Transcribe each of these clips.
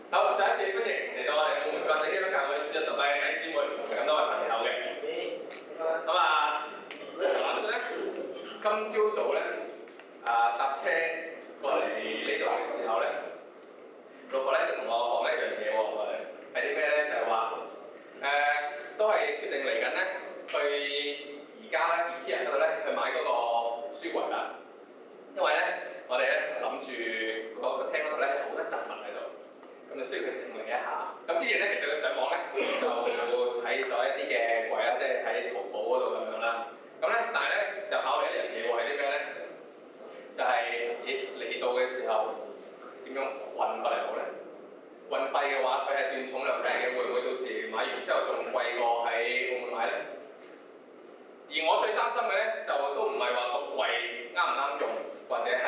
好，再一次歡迎嚟到我哋澳門國際基督教會主日崇拜嘅弟兄姊妹同咁多位朋友嘅。咁話說咧，今朝早咧搭車過嚟呢度嘅時候咧，老婆咧就同我講一樣嘢喎，係啲咩咧？就係話都係決定嚟緊咧，去而家咧 IKEA 嗰度咧去買嗰個書櫃啦。因為咧，我哋咧諗住個廳嗰度咧好多雜物喺度。咁就需要佢整理一下。咁之前咧，其實佢上網咧就睇咗一啲嘅櫃啦，即係喺淘寶嗰度咁樣啦。咁咧，但係咧就考慮一樣嘢喎，係啲咩咧？就係嚟到嘅時候點樣運過嚟好咧？運費嘅話，佢係斷重量計嘅，會唔會到時買完之後仲貴過喺澳門買咧？而我最擔心嘅咧，就都唔係話個櫃啱唔啱用，或者係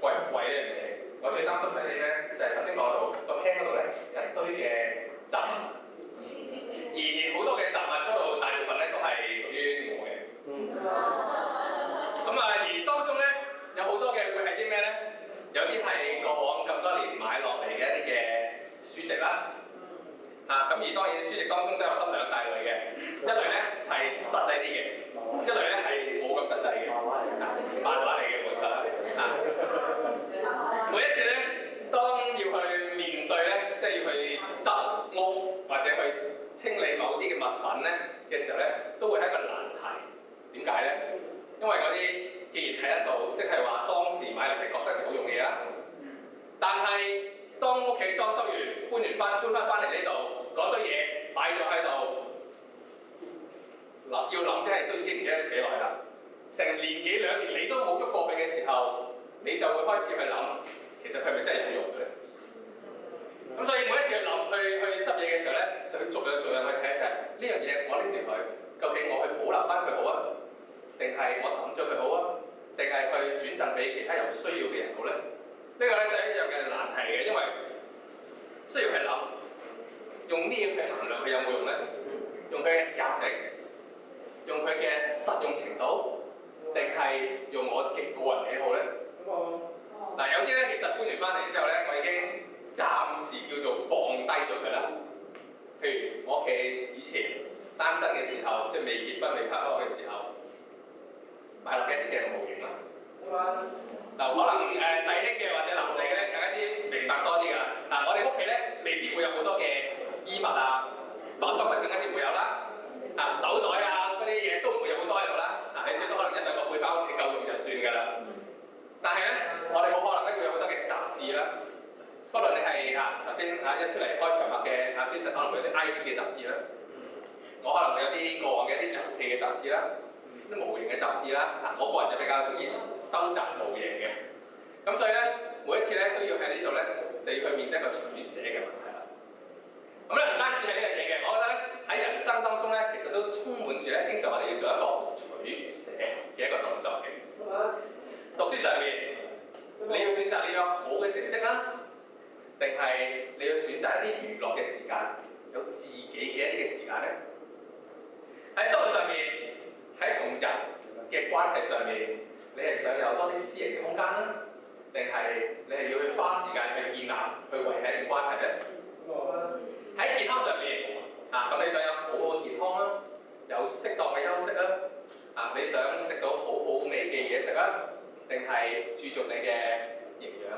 貴唔貴呢樣嘢。我最擔心係啲咩？就係頭先講到個廳嗰度咧，有一堆嘅雜物，而好多嘅雜物嗰度大部分咧都係屬於我嘅。而當中咧有好多嘅會係啲咩咧？有啲係過往咁多年買落嚟嘅一啲嘅書籍啦。咁而當然書籍當中都有分兩大類嘅，一類咧係實際啲嘅，一類咧係冇咁實際嘅。漫畫嚟嘅冇錯啦。每一次咧，當要去面對咧，即係要去執屋或者去清理某啲嘅物品咧嘅時候咧，都會係一個難題。點解咧？因為嗰啲既然睇得到，即係話當時買嚟係覺得好用嘅嘢啦。但係當屋企裝修完，搬翻嚟呢度，嗰堆嘢擺咗喺度，要諗即係都已經唔記得幾耐啦。成年幾兩年你都冇喐過佢嘅時候，你就會開始去諗，其實佢係咪真係有用嘅咧？咁所以每一次去諗去執嘢嘅時候咧，就去逐樣去睇一睇呢樣嘢，我拎住佢，究竟我去保留翻佢好啊，定係我抌咗佢好啊，定係去轉贈俾其他有需要嘅人好咧？呢個咧就係一樣嘅難題嘅，因為需要去諗，用咩去衡量佢有冇用咧？用佢嘅價值，用佢嘅實用程度，定係用我嘅個人喜好咧？有啲咧其實搬完翻嚟之後咧，我已經暫時叫做放低咗佢啦。譬如我屋企以前單身嘅時候，即係未結婚未拍拖嘅時候，買落嘅一啲嘅模型啦。可能弟兄嘅或者男仔嘅咧，更加之明白多啲㗎。我哋屋企咧未必會有好多嘅衣物啊，化妝品更加之會有啦。手袋啊嗰啲嘢都唔會有好多喺度啦。你最多可能一兩個背包你夠用就算㗎啦。但係咧，我哋冇可能咧會有好多嘅雜誌啦。不論你係頭先一出嚟開場白嘅專實，可能會有啲 IT 嘅雜誌啦。我可能會有啲過往嘅一啲遊戲嘅雜誌啦，啲模型嘅雜誌啦。我個人就比較中意收集模型嘅。咁所以咧，每一次咧都要喺呢度咧，就要去面對一個取捨嘅問題啦。咁咧唔單止係呢樣嘢嘅，我覺得咧喺人生當中咧，其實都充滿住咧，經常我哋要做一個取捨嘅一個動作嘅。讀書上面，你要選擇你有好嘅成績啦，定係你要選擇一啲娛樂嘅時間，有自己嘅一啲嘅時間咧？喺生活上面，喺同人嘅關係上面，你係想有多啲私人嘅空間啦，定係你係要去花時間去建立、去維繫一段關係咧？喺健康上面，咁你想有好好嘅健康啦，有適當嘅休息啦，你想食到好好味嘅嘢食啦，定係注重你嘅營養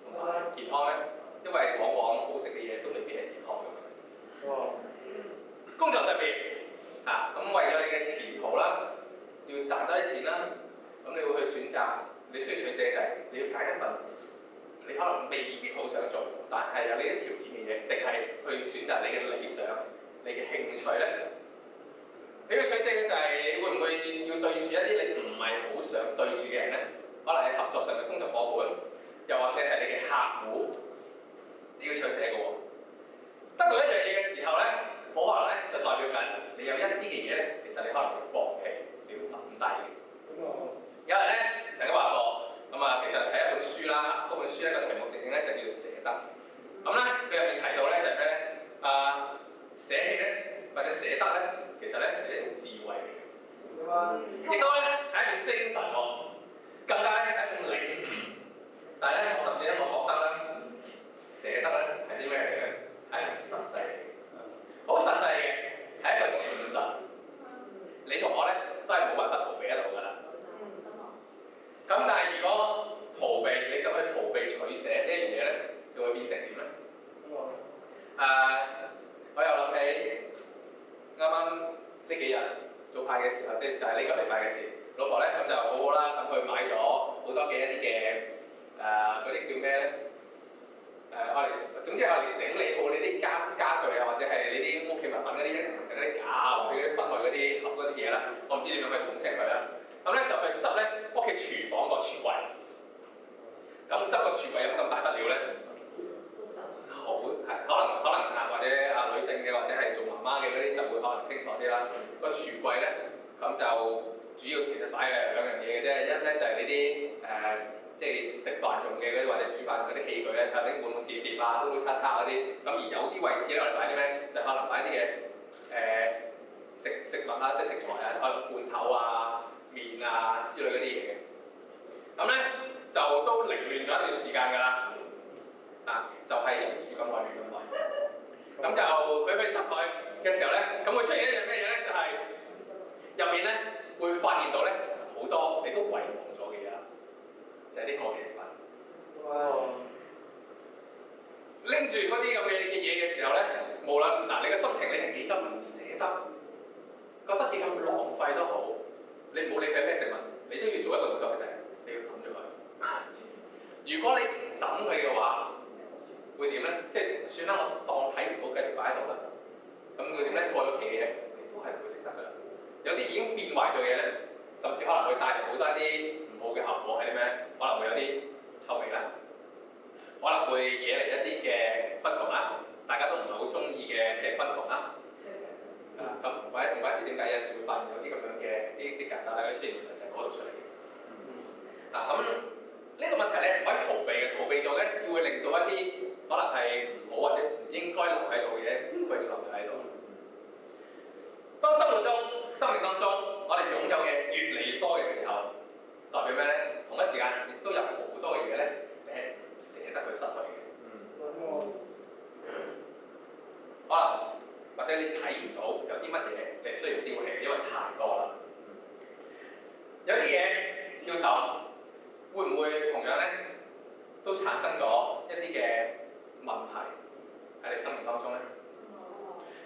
同埋健康咧？因為往往好食嘅嘢都未必係健康嘅。工作上面，咁為咗你嘅前途啦，要賺多啲錢啦，咁你會去選擇，你需要取捨嘅就係你要揀一份你可能未必好想做，但係有呢啲條件嘅嘢，定係去選擇你嘅理想、你嘅興趣咧？你要取捨嘅就係你會唔會要對住一啲你唔係好想對住嘅人咧？可能係合作上嘅工作夥伴，又或者係你嘅客戶，你要取捨嘅喎。得到一樣嘢嘅時候咧，好可能咧就代表緊你有一啲嘅嘢咧，其實你可能要放棄，你要抌低嘅。有人咧曾經話過，其實睇一本書啦，嗰本書咧個題目正正咧就叫捨得。佢入面提到咧就係咩咧？捨棄咧或者捨得咧，其實咧就係一種智慧嚟嘅，亦都咧係一種精神喎，更加咧係一種領悟。但係咧，甚至咧我覺得咧，又會變成點咧？我又諗起啱啱呢幾日早派嘅時候，就係呢個禮拜嘅事。老婆咧咁就好好啦，咁佢買咗好多嘅一啲嘅嗰啲叫咩咧？總之我哋整理好你啲家具啊，或者係你啲屋企物品嗰啲整嗰啲架啊，或者嗰啲分類嗰啲盒嗰啲嘢啦，我唔知點樣去統稱佢啦。咁咧就去執咧屋企廚房個櫥櫃。咁執個櫥櫃有乜咁大不了咧？好係可能或者女性嘅或者係做媽媽嘅嗰啲就會可能清楚啲啦。個櫥櫃咧咁就主要其實擺嘅兩樣嘢嘅啫，一咧就係呢啲即係食飯用嘅嗰啲或者煮飯嗰啲器具咧，係啲碗碗碟碟啊、刀刀叉叉嗰啲。咁而有啲位置咧，我哋擺啲咩？就可能擺啲嘅食物啊，即係食材啊，可能罐頭啊、麵啊之類嗰啲嘢嘅。咁咧就都凌亂咗一段時間㗎啦。就係人住咁耐亂咁耐。咁就佢去執佢嘅時候咧，咁會出現一樣咩嘢咧？就係入面咧會發現到咧好多你都遺忘咗嘅嘢啦，就係啲過期食品。拎住嗰啲咁嘅嘢嘅時候咧，無論你嘅心情你係幾咁唔捨得，覺得幾咁浪費都好，你唔好理佢係咩食物，你都要做一個動作嘅就係你要抌咗佢。如果你唔抌佢嘅話，會點咧？即係算啦，我當睇唔到，繼續擺喺度啦。咁會點咧？過咗期嘅嘢，你都係唔會食得㗎啦。有啲已經變壞咗嘅嘢咧，甚至可能會帶嚟好多一啲唔好嘅效果係啲咩？可能會有啲臭味啦，可能會惹嚟一啲嘅昆蟲啦，大家都唔係好中意嘅昆蟲啦。咁唔怪知點解有陣時會發現有啲咁樣嘅啲曱甴啦，出現就係嗰度出嚟嘅。咁呢個問題咧唔可以逃避嘅，逃避咗咧只會令到一啲可能係唔好或者唔應該留喺度嘅嘢，佢就留喺度。當生命當中，我哋擁有嘅越嚟越多嘅時候，代表咩咧？同一時間亦都有好多嘅嘢咧，你係唔捨得去失去嘅。可能或者你睇唔到有啲乜嘢你需要丟棄，因為太多啦。有啲嘢要抌，會唔會同樣咧都產生咗一啲嘅問題喺你生命當中咧？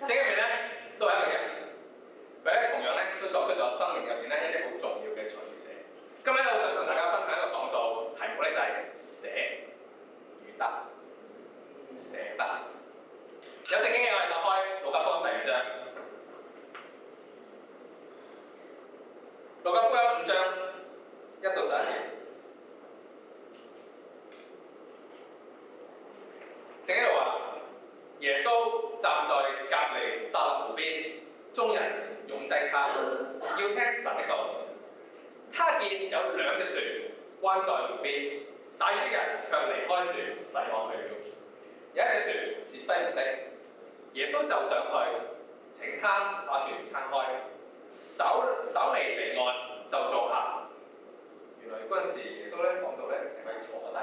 聖經入面咧都係一個人，佢咧同樣咧都作出咗生命入面咧一啲好重要嘅取捨。今日咧，我想同大家分享一個講道，題目咧就係捨與得。捨得。有聖經嘅我哋打開路加福音第5章。路加福音5章1到11節。聖經度話，耶穌站在革尼撒勒湖邊，眾人擁擠他，要聽神的道。他見有2隻船彎在湖邊，大魚的人卻離開船洗網去了。有一隻船是西門的，耶穌就上去請他把船撐開，稍微離岸就坐下。原來嗰陣時耶穌咧講到咧係可以坐低。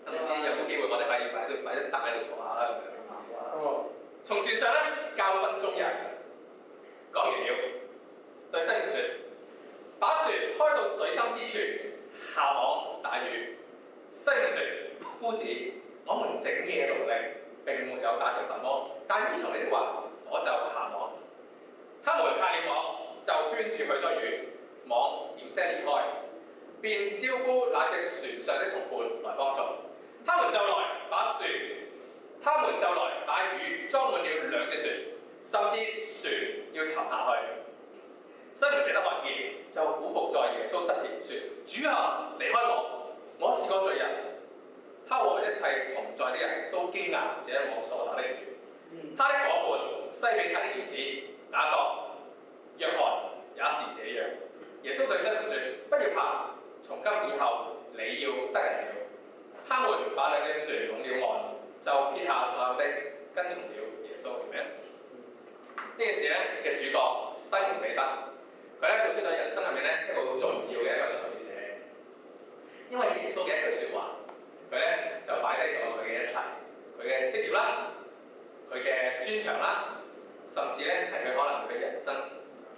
唔知有冇機會我哋可以擺啲凳喺度坐下啦咁樣。從船上咧教訓眾人，講完了，對西門説：把船開到水深之處，下網打魚。西門説：夫子，我們整夜勞力，並沒有打着什麼，但依從你的話，我就下網。他們下了網，就圈住許多魚，網險些裂開，便招呼那隻船上的同伴來幫助。他們就來把魚裝滿了2隻船，甚至船要沉下去。西門彼得看見，就俯伏在耶穌膝前說：主啊，離開我是個罪人。他和一切同在的人都驚訝這一網所打的魚。他的夥伴西庇太的兒子雅各、約翰也是這樣。耶穌對西門說：不要怕，從今以後你要得人了。他們把2隻船攏了岸，就撇下所有的，跟從了耶穌。明唔明？呢件事咧嘅主角西門彼得，佢咧做出咗人生入面咧一個好重要嘅一個取捨，因為耶穌嘅一句説話，佢咧就擺低咗佢嘅一切，佢嘅職業啦，佢嘅專長啦，甚至咧係佢可能佢人生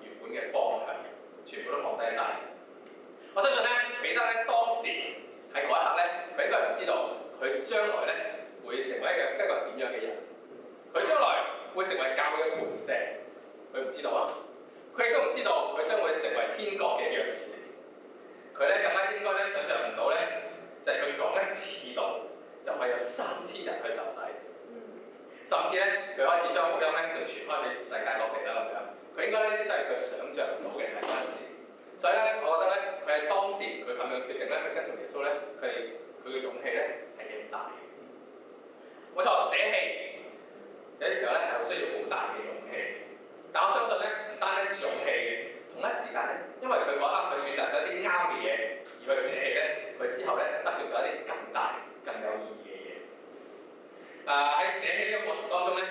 原本嘅方向，全部都放低晒。我相信咧彼得咧當時喺嗰一刻咧，佢應該唔知道佢將來咧為一個點樣嘅人？佢將來會成為教會嘅磐石，佢唔知道啊！佢亦都唔知道佢將會成為天國嘅鑰匙。佢咧更加應該咧想像唔到咧，就係佢講一次道就係有3000人去受洗，甚至咧佢開始將福音咧就傳開去世界各地啦咁樣。佢應該呢啲都係佢想像唔到嘅係嗰陣時。所以咧，我覺得咧佢喺當時佢咁樣決定咧去跟從耶穌咧，佢嘅勇氣咧係幾大嘅。冇錯，捨棄有啲時候咧係需要好大嘅勇氣。但我相信咧，唔單止勇氣嘅，同一時間咧，因為佢嗰刻佢選擇咗啲啱嘅嘢而去捨棄咧，佢之後咧得著咗一啲更大、更有意義嘅嘢。喺捨棄呢個過程當中咧，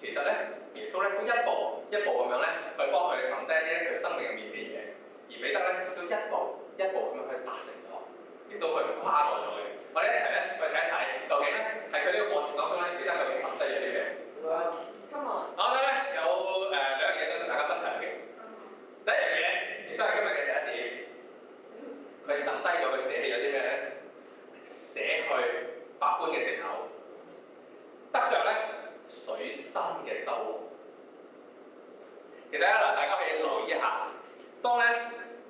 其實咧耶穌咧都一步一步咁樣咧去幫佢抌低一啲咧佢生命入面嘅嘢，而彼得咧都一步一步咁樣去達成咗，亦都去跨過咗嘅。我哋一齊咧去睇一睇，究竟咧喺佢呢個過程當中咧，彼得究竟抌低咗啲咩？我覺得咧有2樣嘢想同大家分享嘅。第一樣嘢，亦都係今日嘅第一點，佢抌低咗，佢捨棄咗啲咩咧？捨去百般嘅藉口，得着咧水深嘅收穫。其實咧嗱，大家可以留意一下，當咧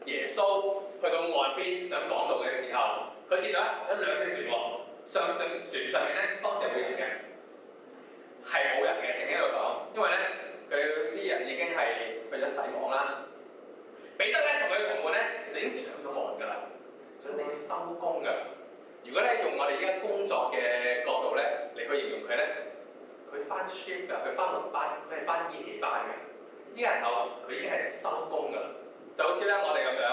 耶穌去到岸邊想講道嘅時候，佢見到有2隻船喎，船上面咧當時係冇人嘅。係冇人嘅，聖經喺度講，因為咧佢啲人已經係去咗洗網啦。彼得咧同佢同伴咧，其實已經上咗岸㗎啦，準備收工㗎。如果咧用我哋而家工作嘅角度咧嚟去形容佢咧，佢翻 shift 㗎，佢翻輪班，佢係翻夜班嘅。呢個時候佢已經係收工㗎啦，就好似咧我哋咁樣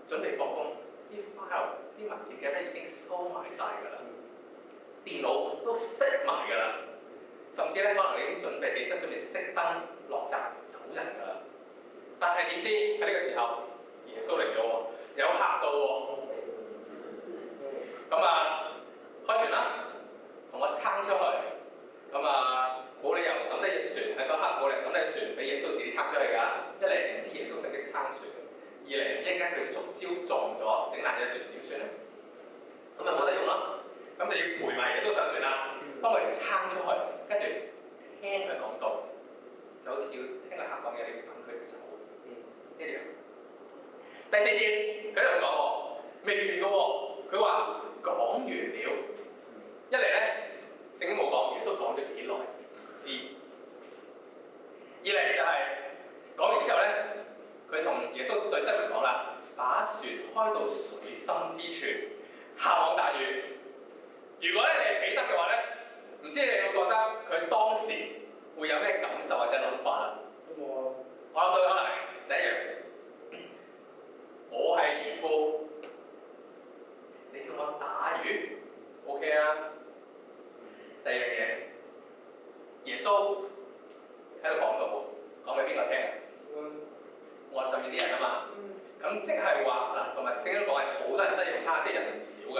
準備放工，啲 file 啲文件咧已經收埋晒㗎啦，電腦都熄埋㗎啦。甚至咧，可能你已經準備起身，準備熄燈落閘走人㗎啦。但係點知喺呢個時候，耶穌嚟咗喎，有客到喎。咁開船啦，同我撐出去。冇理由抌低隻船喺嗰刻，冇理由抌低隻船俾耶穌自己撐出去㗎。一嚟唔知耶穌識唔識撐船，二嚟一陣間佢觸礁撞咗，整爛隻船點算咧？咁咪冇得用咯。咁就要陪埋耶穌上船啦。幫佢撐出去，跟住聽佢講道，就好似要聽個客講嘢，你要等佢走，一樣。第4節佢喺度講喎，未完嘅喎，佢話講完了。一嚟咧，聖經冇講耶穌講咗幾耐，唔知。二嚟就係講完之後咧，佢同耶穌對西門講啦，把船開到水深之處，下網打魚。如果咧你係彼得嘅話咧，唔知你會覺得佢當時會有咩感受或者諗法啊？我諗到可能第一樣，我係漁夫，你叫我打魚 ，OK 啊。第二樣嘢，耶穌喺度講道，講俾邊個聽啊？岸上面啲人啊嘛。咁即係話嗱，同埋聖經都講係好多人真係用蝦，即係人唔少㗎。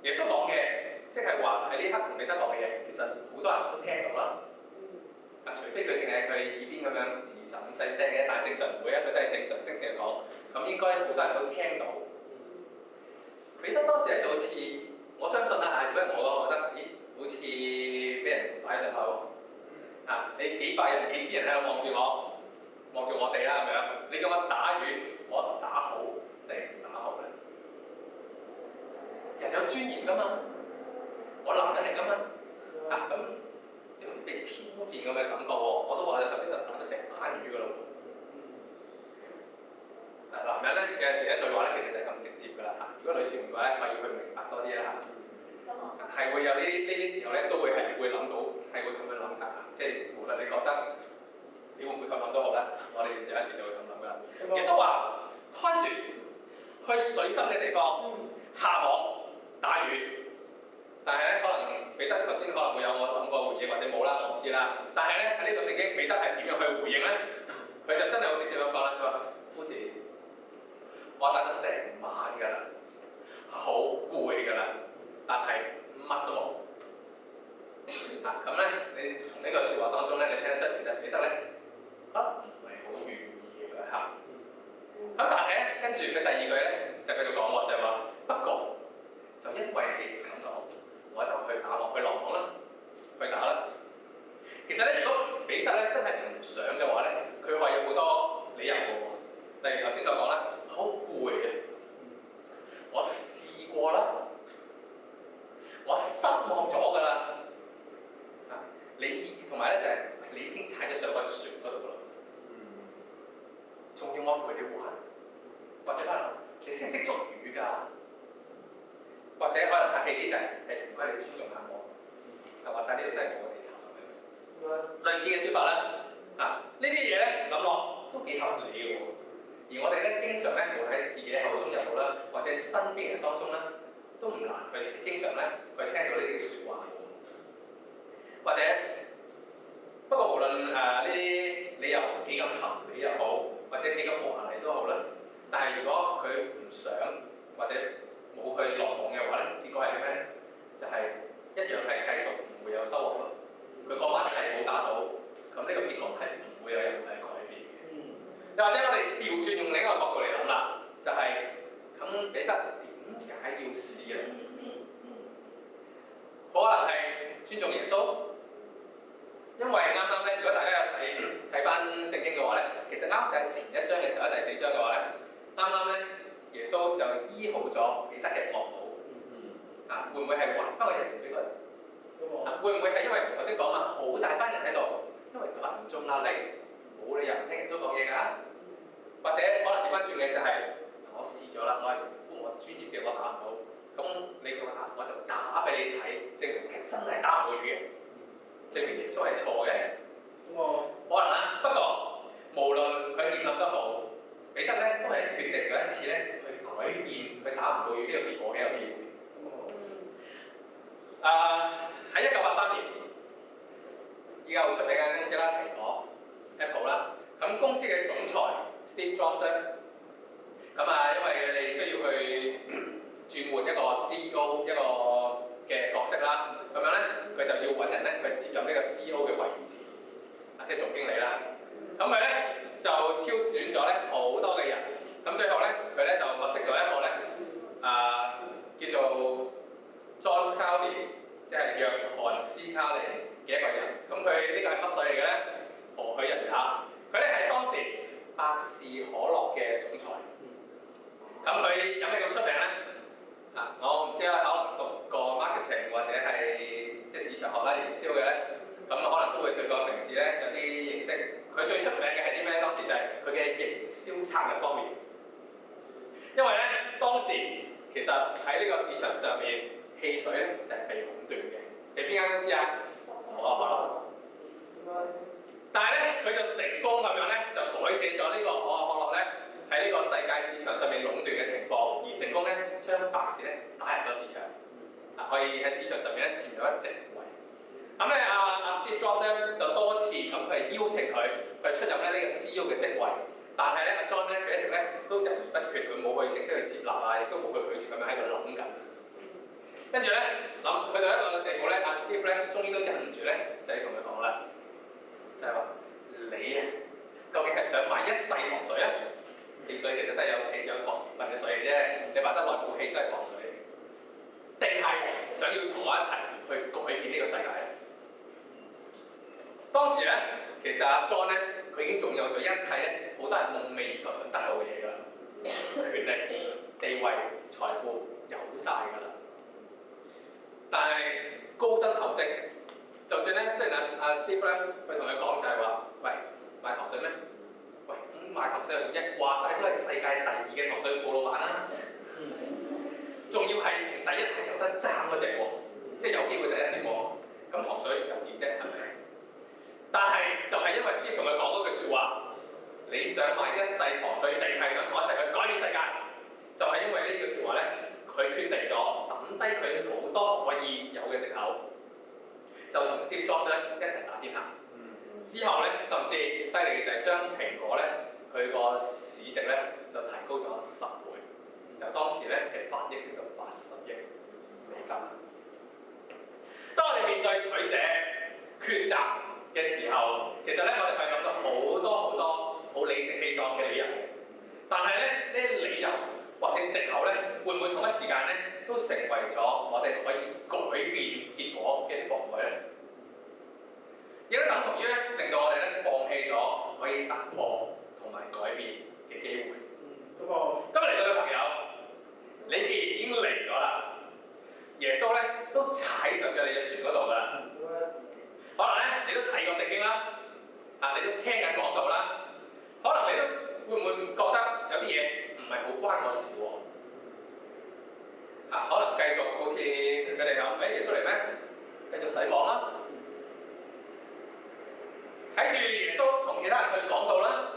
耶穌講嘅。即係話喺呢刻同彼得講嘅嘢，其實好多人都聽到啦。除非佢淨係佢耳邊咁樣自尋細聲嘅，但係正常唔會啊，佢都係正常聲線講。咁應該好多人都聽到。彼得當時咧就好似，我相信啦嚇，如果我覺得，咦，好似俾人擺上口喎。你幾百人、幾千人喺度望住我哋啦咁樣，你叫我打魚，我打好定唔打好咧？人有尊嚴㗎嘛？我男人嚟㗎嘛，咁有啲被挑戰咁嘅感覺喎，我都話頭先就打咗成晚魚㗎咯。男人咧有陣時咧對話咧其實就係咁直接㗎啦嚇。如果女士嘅話咧，可以去明白多啲啦嚇。係會有呢啲時候咧，都會係會諗到，係會咁樣諗㗎。即係無論你覺得你會唔會咁諗都好啦，我哋有一時就會咁諗㗎啦。耶穌話：開船去水深嘅地方下網打魚。但係咧，可能彼得頭先可能會有我諗過回應，或者冇啦，我唔知啦。但係咧喺呢度聖經，彼得係點樣去回應咧？佢就真係好直接咁講啦，佢話：夫子，我打咗成晚㗎啦，好攰㗎啦，但係乜都冇。咁咧，你從呢個説話當中咧，你聽得出其實彼得咧唔係好願意嘅嚇。咁但係咧，跟住佢第二句咧就繼續講喎，就係話：不過就因為你咁講。我就去打落去落或者可能客氣啲就係唔該你尊重下我，就話晒呢度都係我地頭咁樣。類似嘅説法啦，呢啲嘢咧諗落都幾合理嘅喎。而我哋咧經常咧，無論喺自己口中又好啦，或者身邊人當中啦，都唔難去經常咧去聽到呢啲説話嘅。或者不過無論呢啲理由幾咁合理又好，或者幾咁和諧都好啦，但係如果佢唔想或者冇去落網嘅話咧，結果係咩咧？就係一樣係繼續唔會有收穫咯。佢嗰晚係冇打到，咁呢個結果係唔會有任何改變嘅。又或者我哋調轉用另一個角度嚟諗啦，就係咁彼得點解要試咧？可能係尊重耶穌，因為啱啱咧，如果大家有睇翻聖經嘅話咧，其實啱就係前一章嘅時候，第4章嘅話咧，啱啱咧耶穌就醫好咗彼得嘅岳母。會唔會係還翻個人情俾佢？會唔會係因為頭先講嘛，好大班人喺度，因為群眾壓力，冇理由唔聽耶穌講嘢㗎？或者可能調翻轉嘅就係、我試咗啦，我係漁夫，我專業嘅，我打唔到。咁你叫我打，我就打俾你睇，證明係真係打唔到魚嘅，證明耶穌係錯嘅。可能啦，不過無論佢點諗都好，彼得咧都係決定咗一次咧去改變佢打唔到魚呢個結果嘅一個機會。喺1983年，依家好出名嘅公司啦，蘋果 Apple 啦，咁公司嘅總裁 Steve Jobs 咁因為佢哋需要去轉換一個 CEO 一個嘅角色啦，咁樣咧佢就要揾人咧去接任呢個 CEO 嘅位置，即係總經理啦。咁佢咧就挑選咗咧好多嘅人，咁最後咧佢咧就物色咗一個咧叫做 John Sculley， 即係約翰斯卡利嘅一個人。咁佢呢個係乜水嚟嘅咧？何許人也？佢咧係當時百事可樂嘅總裁。咁佢有咩咁出名咧？我唔知啦，可能讀過 marketing 或者係即係市場學啦、營銷嘅咧，咁可能都會對個名字咧有啲認識。佢最出名嘅係啲咩？當時就係佢嘅營銷策略方面。因為咧當時其實喺呢個市場上面，汽水咧就係被壟斷嘅。係邊間公司啊？可口可樂。但係咧佢就成功咁樣咧，就改善咗呢個可口可樂咧喺呢個世界市場上面壟斷嘅情況，而成功咧將百事咧打入咗市場，可以喺市場上面咧佔咗一席位。咁咧Steve Jobs 咧就多次咁去邀請佢去出任咧呢個 CEO 嘅職位，但係咧John 咧佢一直咧都猶豫不決，佢冇去正式去接納亦都冇去拒絕咁樣喺度諗緊。跟住咧諗去到一個地步咧，Steve 咧終於都忍唔住咧，就係同佢講啦，就係話你究竟係想賣一世糖水啊？汽水其實都係有糖分嘅水嚟啫，你賣得耐冇氣都係糖水嚟，定係想要同我一齊去改變呢個世界咧？當時咧，其實John 咧佢已經擁有咗一切咧，好多人夢寐以求想得到嘅嘢㗎啦，權力、地位、財富有晒㗎啦。但係高薪厚職，就算咧，雖然Steve 咧，佢同佢講就係話，喂，買糖水咩？喂，買糖水一話晒都係世界第2嘅糖水鋪老闆啦，仲要係同第1係有得爭嗰隻喎，即係有機會第1添喎。咁糖水容易啫，係咪？但係就係因為 Steve 同佢講嗰句説話，你想買一世糖水定係想同我一齊去改變世界？就係因為呢句説話咧，佢決定咗抌低佢好多可以有嘅藉口，就同 Steve Jobs 咧一齊打天下。之後咧，甚至犀利嘅就係將蘋果咧佢個市值咧就提高咗10倍，由當時咧係8億升到80億美金。當我哋面對取捨、抉擇嘅時候，其實咧我哋係諗到好多好理直氣壯嘅理由，但係咧呢啲理由或者藉口咧，會唔會同一時間咧都成為咗我哋可以改變結果嘅啲妨礙咧？亦都等同於咧令到我哋咧放棄咗可以突破同埋改變嘅機會。今日嚟到嘅朋友，你既然已經嚟咗啦，耶穌咧都踩上咗你嘅船嗰度㗎啦。可能咧你都睇過聖經啦，你都聽緊講道啦，可能你都會唔會覺得有啲嘢唔係好關我事喎？可能繼續咩？耶穌嚟咩？繼續洗網啦。睇住耶穌同其他人去講道啦。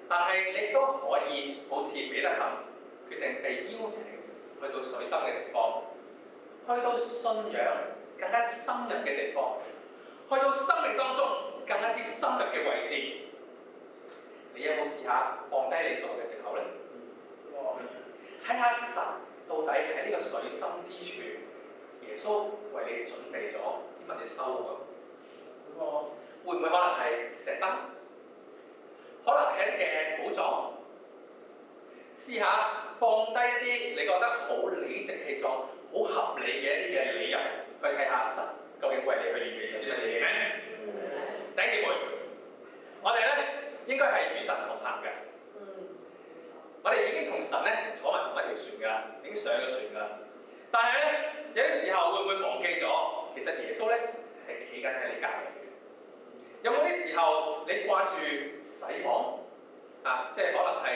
但係你都可以好似彼得咁，決定被邀請去到水深嘅地方，去到信仰更加深入嘅地方，去到生命當中更加之深入嘅位置。你有冇試下放低你所有嘅藉口呢？睇下神到底喺呢個水深之處，耶穌為你準備咗啲乜嘢收穫？會唔會可能係石燈？可能係一啲嘅寶藏？試下放低一啲你覺得好理直氣壯、好合理嘅一啲嘅理由，去睇下神究竟為你去預備咗啲乜嘢嘢咩？弟兄姊妹，我哋咧應該係與神同行嘅。我哋已經同神咧坐埋同一條船㗎啦，已經上咗船㗎啦。但係咧有啲時候會唔會忘記咗，其實耶穌咧係企緊喺你隔離嘅。有冇啲時候你掛住洗網啊？即係可能係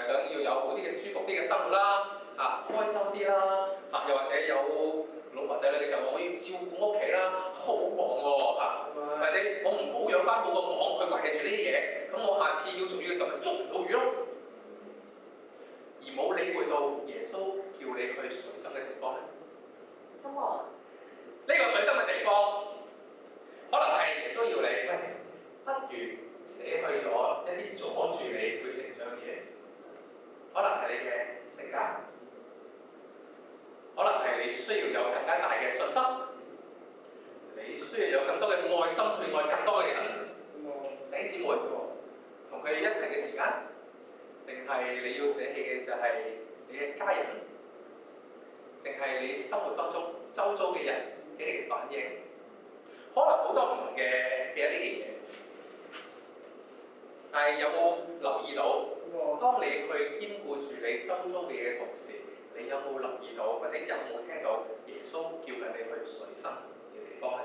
想要有好啲嘅舒服啲嘅生活啦，開心啲啦，又或者有老婆仔女你就話我要照顧屋企啦，好忙喎或者我唔好養翻好個網去維係住呢啲嘢，咁我下次要做魚嘅時候咪捉唔到魚咯。而冇理會到耶穌叫你去水深嘅地方咧。呢個水深嘅地方，可能係耶穌要你，喂，不如捨去咗一啲阻住你去成長嘅嘢，可能係你嘅性格，可能係你需要有更加大嘅信心，你需要有更多嘅愛心去愛更多嘅人，弟兄姊妹，同佢哋一齊嘅時間，定係你要捨棄嘅就係你嘅家人，定係你生活當中周遭嘅人嘅你嘅反應？可能好多唔同嘅一啲嘅嘢，但係有冇留意到？當你去兼顧住你周遭嘅嘢嘅同時，你有冇留意到，或者有冇聽到耶穌叫緊你去水深嘅地方咧？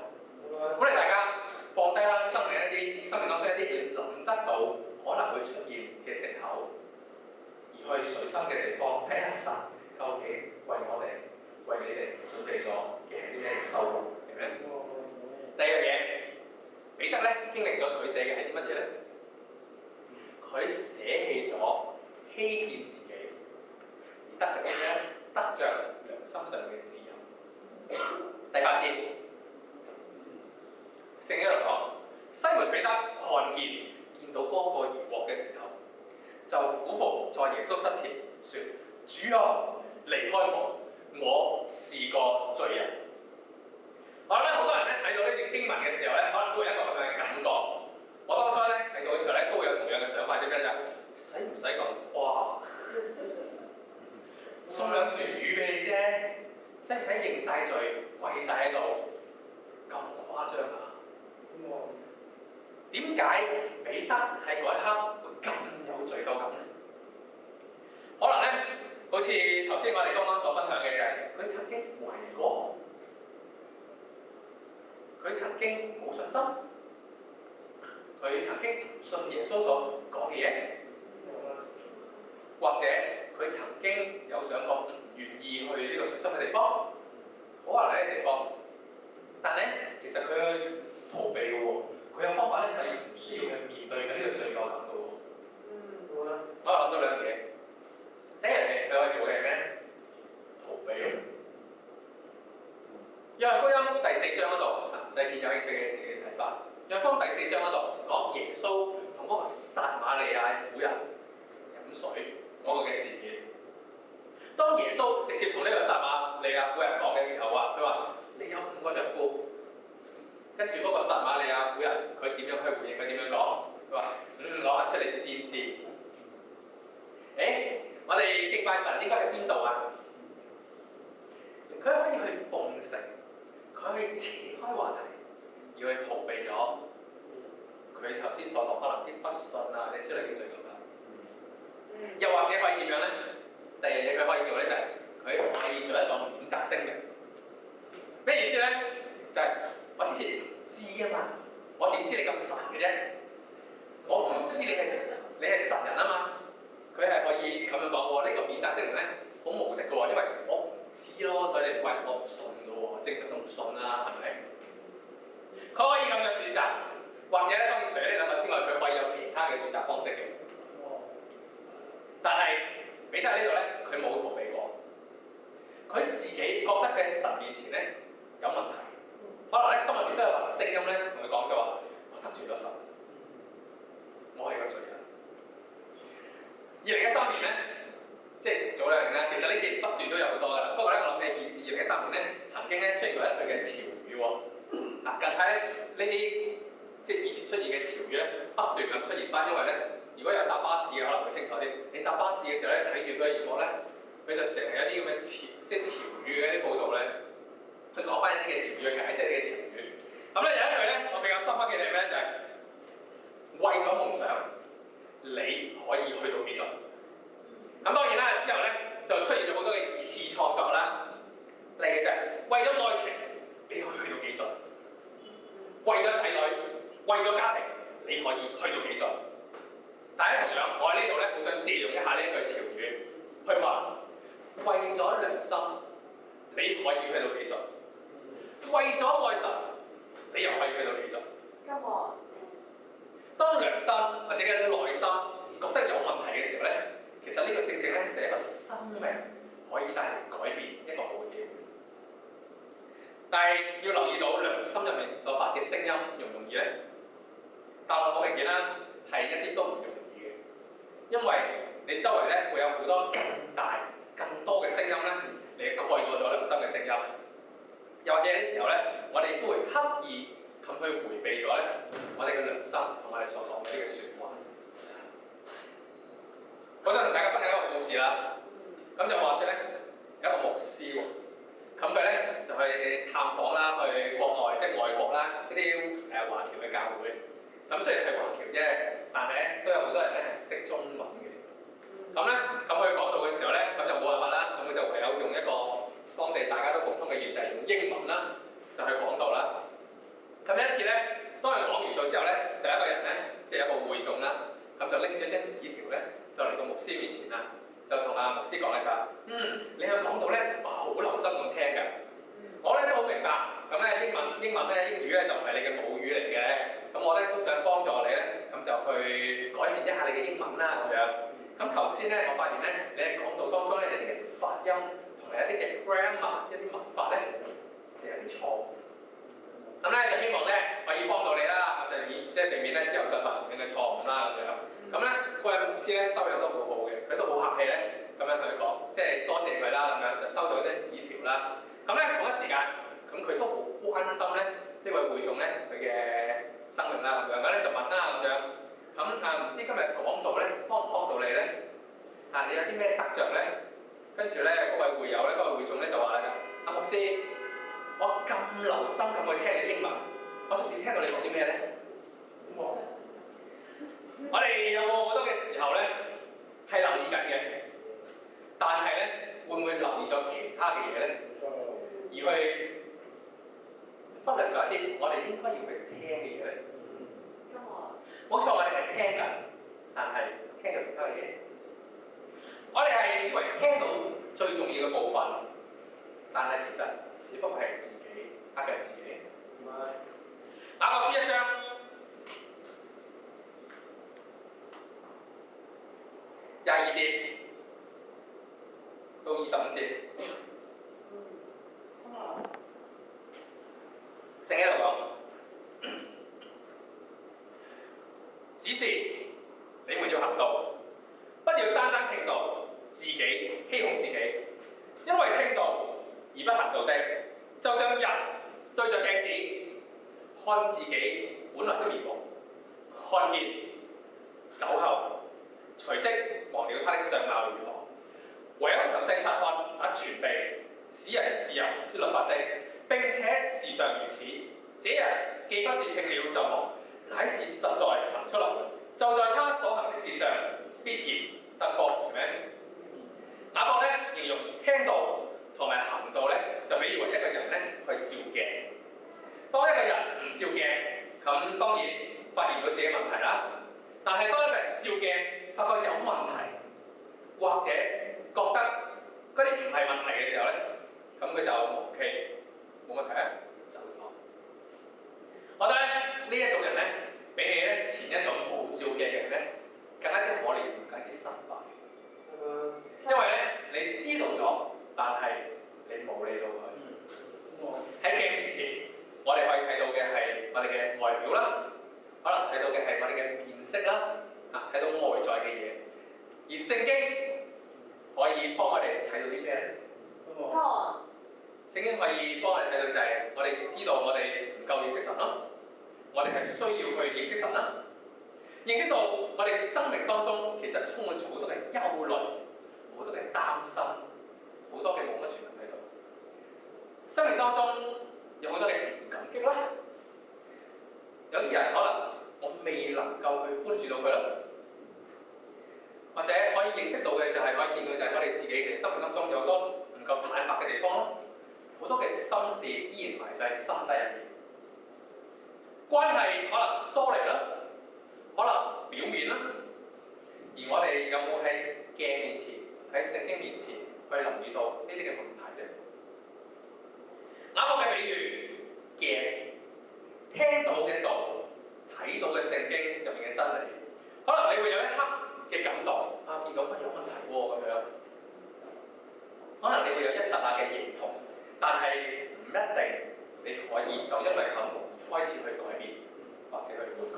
鼓勵大家放低啦，生命當中一啲你諗得到可能會出現嘅藉口，而去水深嘅地方睇下神究竟為我哋、為你哋準備咗嘅係啲咩收穫，明唔明？第二樣嘢，彼得咧經歷咗取捨嘅係啲乜嘢咧？佢捨棄咗欺騙自己，而得着咩咧？得着良心上嘅自由。第8節，聖經度講，西門彼得看見到嗰個疑惑嘅時候，就俯伏在耶穌膝前，說：主啊，離開我，我是個罪人。我諗咧，好多人咧睇到呢段經文嘅時候咧，可能都會有一個咁樣嘅感覺。我當初咧睇到嘅時候咧，都會有同樣嘅想法，點解咧？使唔使咁誇？送兩船魚俾你啫，使唔使認晒罪，跪晒喺度？咁誇張啊？點解彼得喺嗰一刻會咁有罪疚感咧？可能咧，好似頭先我哋剛剛所分享嘅就係、是，佢曾經懷疑過。佢曾經冇信心，佢曾經唔信耶穌所講嘅嘢，或者佢曾經有想過唔願意去呢個水深嘅地方，好可能喺呢個地方，但咧其實佢去逃避嘅喎，佢有方法咧係唔需要去面對嘅呢個罪疚感嘅喎。好啦，我諗到兩樣嘢，第一樣嘢佢可以做嘅係咩？逃避咯。約翰福音第4章嗰度，就係見有興趣嘅自己睇法。約翰福音第4章嗰度講耶穌同嗰個撒瑪利亞婦人飲水嗰個嘅事件。當耶穌直接同呢個撒瑪利亞婦人講嘅時候啊，佢話：你有5個丈夫。跟住嗰個撒瑪利亞婦人，佢點樣去回應？佢點樣講？佢話：攞行出嚟先知。我哋敬拜神應該喺邊度啊？佢可以去奉承。佢可以扯開話題，要去逃避咗佢頭先所講可能啲不信啊，你之類嘅罪惡啦。又或者可以點樣咧？第二樣嘢佢可以做咧，就係佢可以做一個免責聲明。咩意思咧？就係、我之前知啊嘛，我點知你咁神嘅啫？我唔知你係神人啊嘛。佢係可以咁樣講喎。呢個免責聲明咧好無敵嘅喎，因為我唔知咯，所以你唔怪我唔信嘅喎。正常都唔信啦，係咪？佢可以咁樣選擇，或者咧當然除咗呢兩個之外，佢可以有其他嘅選擇方式嘅。但係彼得呢度咧，佢冇逃避過，佢自己覺得佢喺神面前咧有問題，可能咧心入邊都有個聲音咧同佢講就話：我得罪咗神，我係個罪人。2013年咧，即係早2年啦，其實呢幾年不斷都有好多㗎啦。不過咧，我諗起2013年咧，曾經咧出現過一句嘅潮語喎。嗱，近排咧呢啲即係以前出現嘅潮語咧，不斷咁出現翻，因為咧，如果有搭巴士嘅可能會清楚啲。你搭巴士嘅時候咧，睇住佢嘅熒幕咧，佢就成日有啲咁嘅即係潮語嘅啲報導咧，去講翻一啲嘅潮語，去解釋呢啲嘅潮語。咁咧有一句咧，我比較深刻嘅係咩咧？就係、為咗夢想，你可以去到幾盡？咁當然啦，之後咧就出現咗好多嘅二次創作啦。例如就係為咗愛情，你可以去到幾盡？為咗仔女，為咗家庭，你可以去到幾盡？但係同樣，我喺呢度咧，好想借用一下呢一句潮語，去問：為咗良心，你可以去到幾盡？為咗愛神，你又可以去到幾盡？當良心或者嘅內心覺得有問題嘅時候咧，其實呢個正正咧就係一個生命可以帶嚟改變一個好嘅機會。但係要留意到良心入面所發嘅聲音容唔容易咧？答案好明顯啦，係一啲都唔容易嘅，因為你周圍咧會有好多更大、更多嘅聲音咧，你蓋過咗良心嘅聲音。又或者有啲時候咧，我哋都會刻意咁去迴避咗咧我哋嘅良心同我哋所講嘅呢個説話。我想同大家分享一個故事啦。咁就話説咧，有一個牧師喎，咁佢咧就去探訪啦，去國外即係外國啦，呢啲華僑嘅教會。咁雖然係華僑啫，但係咧都有好多人咧係唔識中文嘅。咁咧，咁佢講道嘅時候咧，咁就冇辦法啦。咁佢就唯有用一個當地大家都共通嘅語，就係用英文啦，就去講道啦。咁一次咧，當佢講完道之後咧，就有一個人咧，即係有一個會眾啦，咁就拎咗張紙條咧，就嚟到牧師面前啦，就同阿牧師講咧就話：你去講道咧，我好留心咁聽㗎。我咧都好明白，咁咧英文咧英語咧就唔係你嘅母語嚟嘅，咁我咧都想幫助你咧，咁就去改善一下你嘅英文啦咁樣。咁頭先咧，我發現咧，你喺講道當中咧有啲嘅發音同埋一啲嘅 grammar 一啲文法咧，就有啲錯誤。咁咧就希望咧可以幫到你啦，咁就即係避免咧之後再犯同樣嘅錯誤啦咁樣。咁咧嗰位牧師咧收養都好好嘅，佢都好客氣咧，咁樣同佢講，即係多謝佢啦咁樣，就收到一張紙條啦。咁咧同一時間，咁佢都好關心咧呢位會眾咧佢嘅生命啦咁樣，咁咧就問啦咁樣。咁唔知今日講道咧幫唔幫到你咧？你有啲咩得着咧？跟住咧嗰位會友咧，嗰位會眾咧就話啦：阿牧師，我咁留心咁去聽你啲英文，我仲要聽到你講啲咩咧？我哋有冇好多嘅時候咧係留意緊嘅，但係咧會唔會留意咗其他嘅嘢咧？而去忽略咗一啲我哋應該要去聽嘅嘢咧？冇錯，我哋係聽緊，但係聽咗其他嘅嘢。我哋係以為聽到最重要嘅部分，但係其實只不過係自己呃緊自己。雅各書1章22節到25節，聖經喺度講。只是你們要行道，不要單單聽道，自己欺哄自己。因為聽道而不行道的，就像人對着鏡子看自己本來的面目，看見走後，隨即忘了他的相貌如何。唯有詳細察看那全備使人自由之律法的，並且時常如此，這人既不是聽了就忘，乃是實在行出來，就在他所行的事上必然得福。係咪？雅各咧形容聽道同埋行道咧，就比喻為一個人咧去照鏡。當一個人唔照鏡，咁當然發現唔到自己問題啦。但係當一個人照鏡，發覺有問題，或者覺得嗰啲唔係問題嘅時候咧，咁佢就忘記冇問題啊，走咗。我覺得呢一種人咧，比起咧前一種無照嘅人咧，更加之可憐，更加之失敗。因為咧，你知道咗，但係你冇理到佢。喺鏡面前，我哋可以睇到嘅係我哋嘅外表啦，可能睇到嘅係我哋嘅面色啦，睇到外在嘅嘢。而聖經可以幫我哋睇到啲咩咧？聖經可以幫我哋睇到就係我哋知道我哋唔夠認識神啦，我哋係需要去認識神啦，認識到我哋生命當中其實充滿咗好多嘅憂慮，好多嘅擔心，好多嘅冇乜全能喺度。生命當中有好多嘅唔感激啦，有啲人可能我未能夠去寬恕到佢啦，或者可以認識到嘅就係可以見到就係我哋自己嘅生命當中有好多唔夠坦白嘅地方啦，好多嘅心事依然埋在心底入面，關係可能疏離啦，可能表面啦，而我哋有冇喺鏡面前、喺聖經面前去留意到呢啲嘅問題咧？雅各嘅比喻，鏡，聽到嘅道，睇到嘅聖經入面嘅真理，可能你會有一刻嘅感動，見到有問題喎咁樣，可能你會有一剎那嘅認同，但係唔一定你可以就因為咁而開始去改變或者去悔改。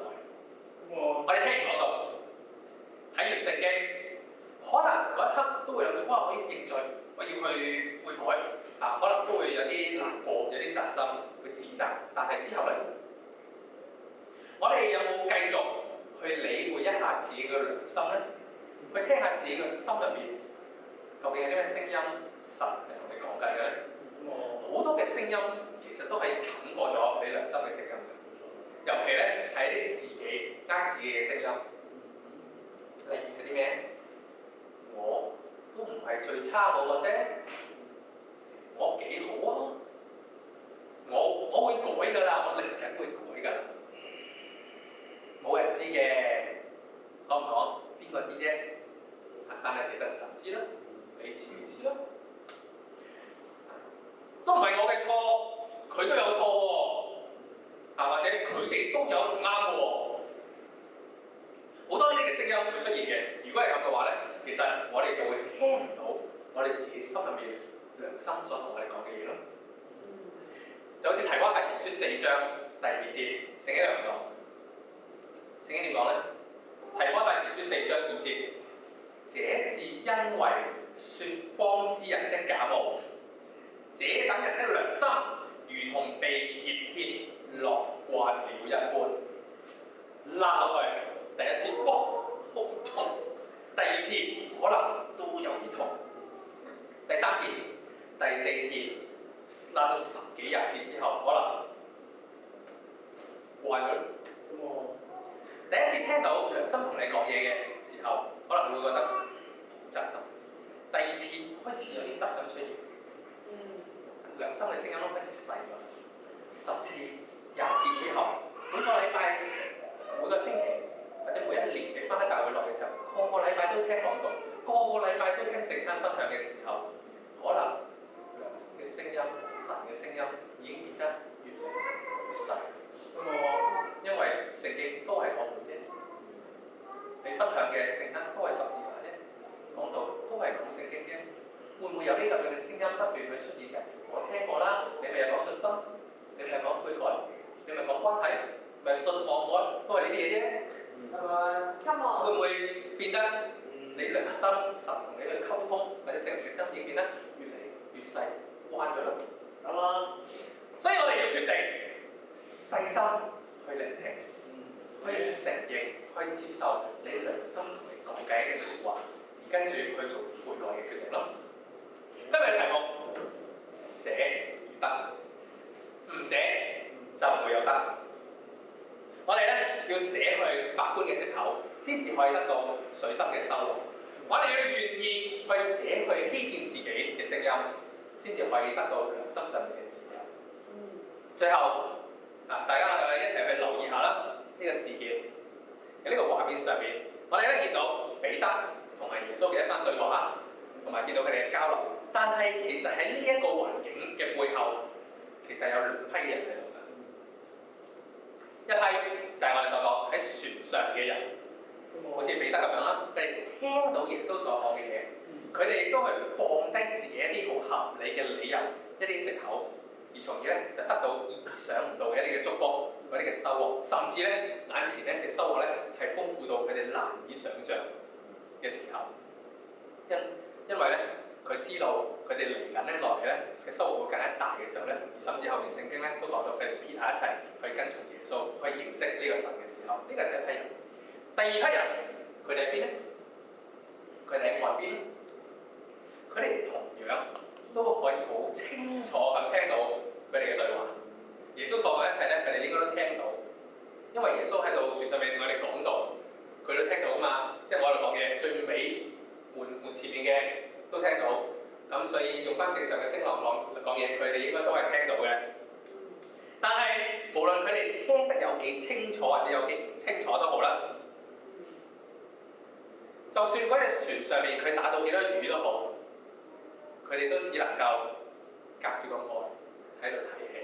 我哋聽完講道，睇完聖經，可能嗰一刻都會有種我要認罪，我要去悔改，可能都會有啲難過，有啲扎心，去自責。但係之後咧，我哋有冇繼續去理會一下自己嘅良心咧？去聽下自己嘅心入面究竟有啲咩聲音，神係同你講緊嘅咧？好多嘅聲音其實都係冚過咗你良心嘅聲音嘅，尤其咧係啲自己自己嘅聲音。例如係啲咩？我都唔係最差嗰個啫，我幾好啊！我會改㗎啦，我嚟緊會改㗎，冇人知嘅，講唔講？邊個知啫？但係其實神知啦，你自己知啦，都唔係我嘅錯，佢都有錯喎，或者佢哋都有唔啱嘅喎，好多呢啲嘅聲音會出現嘅。如果係咁嘅話咧，其實我哋就會聽唔到我哋自己心入面良心所同我哋講嘅嘢咯。就好似提摩太前書4章第2節，聖經有講，聖經點講咧？提摩太前書4章2節，這是因為説謊之人的假冒，這等人的良心如同被熱鐵烙慣了一般。拉落去，第一次，哇，好痛；第二次可能都有啲痛；第三次、第四次，拉到10幾20次之後，可能慣咗。第一次聽到良心同你講嘢嘅時候，可能會覺得好扎心；第二次開始有啲雜音出現，良心嘅聲音都開始細咗。10次、20次之後，每個禮拜、每個星期或者每一年你翻得教會落嘅時候，個個禮拜都聽講道，個個禮拜都聽聖餐分享嘅時候，可能良心嘅聲音、神嘅聲音已經變得越嚟越細。因為聖經都係講本啫，你分享嘅聖餐都係十字架啫，講道都係講聖經啫。會唔會有呢咁樣嘅聲音不斷去出現啫？我聽過啦，你咪又講信心，你咪講悔改，你咪講關係，咪信望愛，都係呢啲嘢啫。會唔會變得你良心神同你去溝通，或者聖靈嘅心已經變得越嚟越細，彎咗啦？所以我哋要決定細心去聆聽，去承認，去接受你良心同你講緊嘅説話，而跟住去做悔改嘅決定咯。今日嘅題目捨而得，唔捨就唔會有得。我哋咧要捨去百般嘅藉口，先至可以得到水深嘅收穫。我哋要願意去捨去欺騙自己嘅聲音，先至可以得到良心上面嘅自由。最後大家我哋一齊去留意下啦，呢個事件喺呢個畫面上面，我哋咧見到彼得同埋耶穌嘅一番對話，同埋見到佢哋嘅交流。但係其實喺呢一個環境嘅背後，其實人喺度㗎。一批就係我哋所講喺船上嘅人，好似彼得咁樣啦，佢哋聽到耶穌所講嘅嘢，佢哋亦都去放低自己一啲好合理嘅理由、一啲藉口，而從而咧就得到意想唔到嘅一啲嘅祝福、嗰啲嘅收穫，甚至咧眼前咧嘅收穫咧係豐富到佢哋難以想像嘅時候，因為咧佢知道佢哋嚟緊咧落嚟咧嘅收穫會更加大嘅時候咧，而甚至後面聖經咧都講到佢哋撇下一切去跟從耶穌，去認識呢個神嘅時候，呢個係第一批人。第二批人佢哋喺邊咧？佢哋喺外邊，佢哋同樣都可以好清楚咁聽到佢哋嘅對話。耶穌所講一切咧，佢哋應該都聽到，因為耶穌喺度船上面同我哋講道，佢都聽到啊嘛。即係我喺度講嘢，最尾門前面嘅都聽到，咁所以用翻正常嘅聲浪講嘢，佢哋應該都係聽到嘅。但係無論佢哋聽得有幾清楚或者有幾唔清楚都好啦，就算嗰隻船上面佢打到幾多魚都好，佢哋都只能夠隔住個岸喺度睇戲。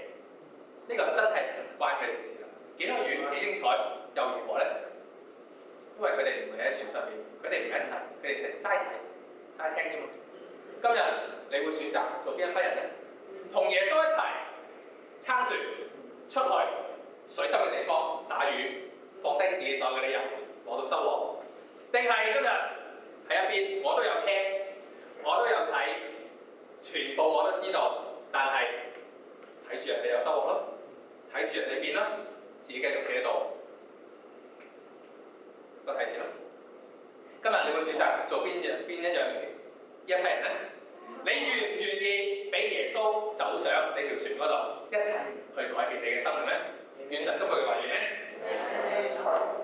呢個真係唔關佢哋事啦。幾多魚幾精彩又如何咧？因為佢哋唔係喺船上面，佢哋唔係一齊，佢哋淨係齋睇齋聽啫嘛。今日你會選擇做邊一批人咧？同耶穌一齊撐船出去水深嘅地方打魚，放低自己所有嘅理由，攞到收穫。定係今日喺一邊，我都有聽，我都有睇，全部我都知道，但係睇住人哋有收穫咯，睇住人哋變啦，自己繼續企喺度個睇字咯。今日你會選擇做邊一樣一批人咧？你願唔願意俾耶穌走上你條船嗰度，一齊去改變你嘅生命咧？願神祝福你嘅話語咧。